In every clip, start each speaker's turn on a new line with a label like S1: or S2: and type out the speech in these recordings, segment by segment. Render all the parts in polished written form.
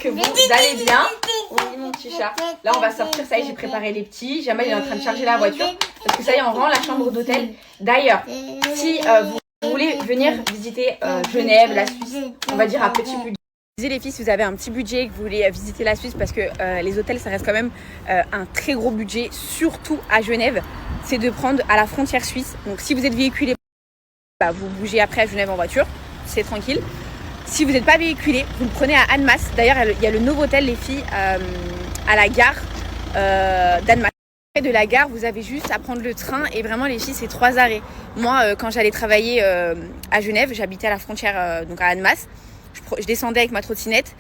S1: que vous allez bien. Oui, mon petit chat. Là, on va sortir. Ça y est, j'ai préparé les petits. Jamal il est en train de charger la voiture. Parce que ça y est, on rend la chambre d'hôtel. D'ailleurs, si vous voulez venir visiter Genève, la Suisse, on va dire à petit budget. Les filles, si vous avez un petit budget et que vous voulez visiter la Suisse, parce que les hôtels, ça reste quand même un très gros budget, surtout à Genève, c'est de prendre à la frontière suisse. Donc, si vous êtes véhiculé, bah, vous bougez après à Genève en voiture, c'est tranquille. Si vous n'êtes pas véhiculé, vous le prenez à Annemasse. D'ailleurs, il y a le Novotel, les filles, à la gare d'Annemasse. Près de la gare, vous avez juste à prendre le train et vraiment, les filles, c'est 3 arrêts. Moi, quand j'allais travailler à Genève, j'habitais à la frontière, donc à Annemasse. Je descendais avec ma trottinette.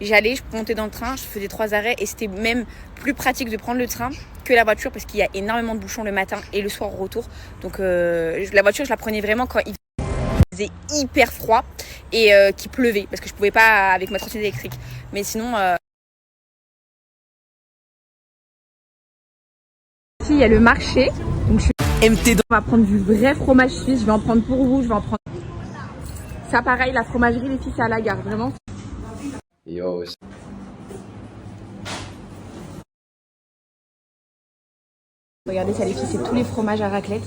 S1: J'allais, je montais dans le train, je faisais 3 arrêts et c'était même plus pratique de prendre le train que la voiture parce qu'il y a énormément de bouchons le matin et le soir au retour. Donc la voiture, je la prenais vraiment quand il faisait hyper froid et qu'il pleuvait parce que je pouvais pas avec ma trottinette électrique. Mais sinon, ici il y a le marché. Donc on va prendre du vrai fromage suisse. Je vais en prendre pour vous. Je vais en prendre. Ça pareil, la fromagerie, les filles, c'est à la gare, vraiment.
S2: Yo.
S1: Regardez ça les filles, c'est tous les fromages à raclette.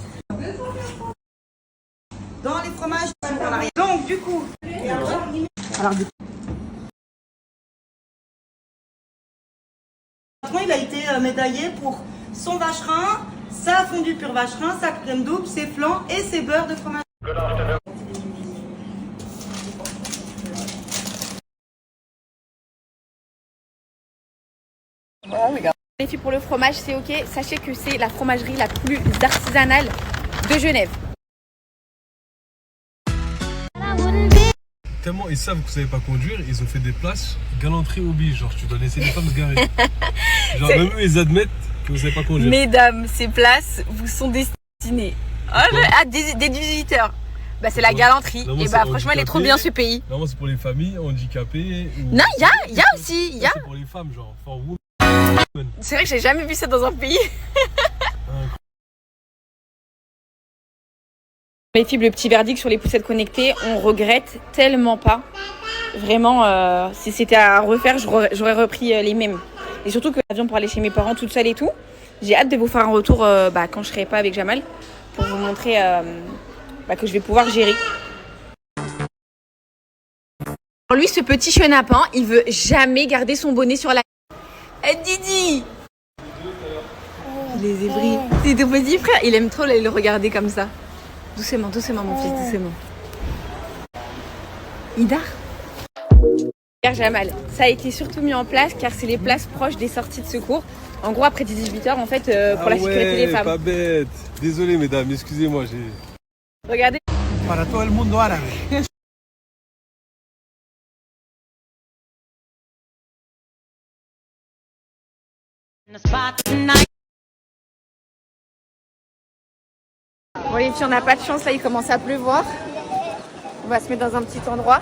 S3: Dans les fromages, on a rien. Donc du coup,
S1: Alors du coup,
S3: il a été médaillé pour son vacherin, sa fondue pure vacherin, sa crème double, ses flancs et ses beurres de fromage.
S1: les filles, pour le fromage, c'est ok. Sachez que c'est la fromagerie la plus artisanale de Genève.
S4: Tellement ils savent que vous savez pas conduire, ils ont fait des places galanterie oblige. Genre, tu dois laisser les femmes se garer. Genre, même eux, ils admettent que vous savez pas conduire.
S1: Mesdames, ces places vous sont destinées à des visiteurs. Bah, c'est la galanterie.
S4: Non, moi,
S1: et bah,
S4: c'est
S1: franchement, il est trop bien ce pays.
S4: Non, moi, c'est pour les familles handicapées. Ou...
S1: Non, il y a aussi. Y a...
S4: C'est pour les femmes, genre, for women.
S1: C'est vrai que j'ai jamais vu ça dans un pays. Les filles, le petit verdict sur les poussettes connectées, on regrette tellement pas. Vraiment, si c'était à refaire, j'aurais repris les mêmes. Et surtout que l'avion pour aller chez mes parents toute seule et tout. J'ai hâte de vous faire un retour quand je serai pas avec Jamal pour vous montrer que je vais pouvoir gérer. Alors lui, ce petit chenapin, il veut jamais garder son bonnet sur la... Didi! Il est zébris. C'est ton petit frère. Il aime trop le regarder comme ça. Doucement, doucement, mon fils, doucement. Idar. Jamal, ça a été surtout mis en place car c'est les places proches des sorties de secours. En gros, après 18h, en fait, pour la sécurité des femmes.
S4: Pas bête. Désolé, mesdames, excusez-moi.
S1: Regardez.
S5: Para todo el mundo árabe.
S1: Bon les filles, on n'a pas de chance, là il commence à pleuvoir. On va se mettre dans un petit endroit.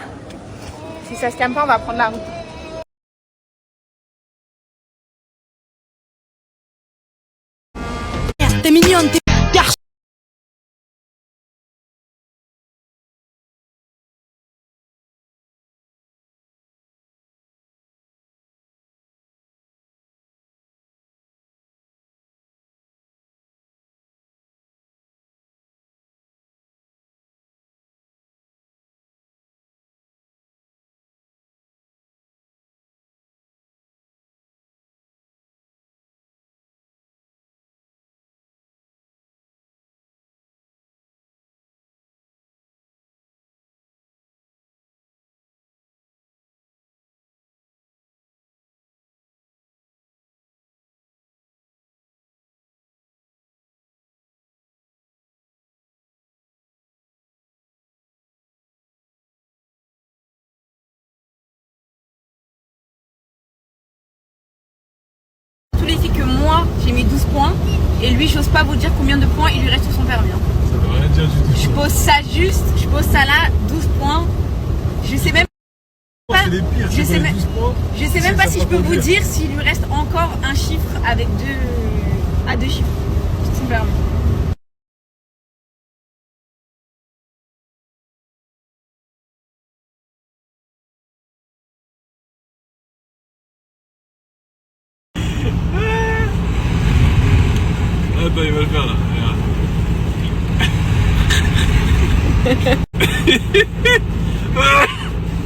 S1: Si ça se calme pas, on va prendre la route.
S3: T'es mignonne, t'es...
S1: Tous les filles que moi j'ai mis 12 points et lui j'ose pas vous dire combien de points il lui reste sur son permis.
S4: Ça veut rien dire du tout.
S1: Je pose ça juste, je pose ça là, 12 points. Je sais même pas,
S4: C'est les pires,
S1: je sais même,
S4: 12 points.
S1: je sais même pas si je peux vous dire s'il lui reste encore un chiffre avec deux chiffres sur son permis.
S4: Attends, il va le faire là. Regarde.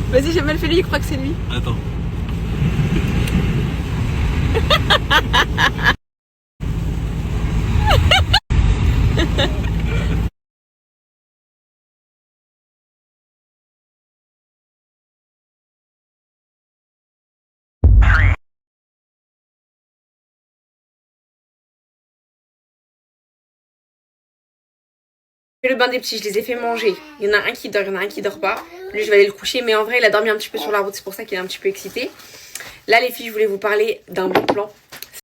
S1: Vas-y, Jamel, fais-lui, il croit que c'est lui.
S4: Attends.
S1: Le bain des petits, je les ai fait manger. Il y en a un qui dort, il y en a un qui dort pas. Lui, je vais aller le coucher, mais en vrai, il a dormi un petit peu sur la route, c'est pour ça qu'il est un petit peu excité. Là, les filles, je voulais vous parler d'un bon plan.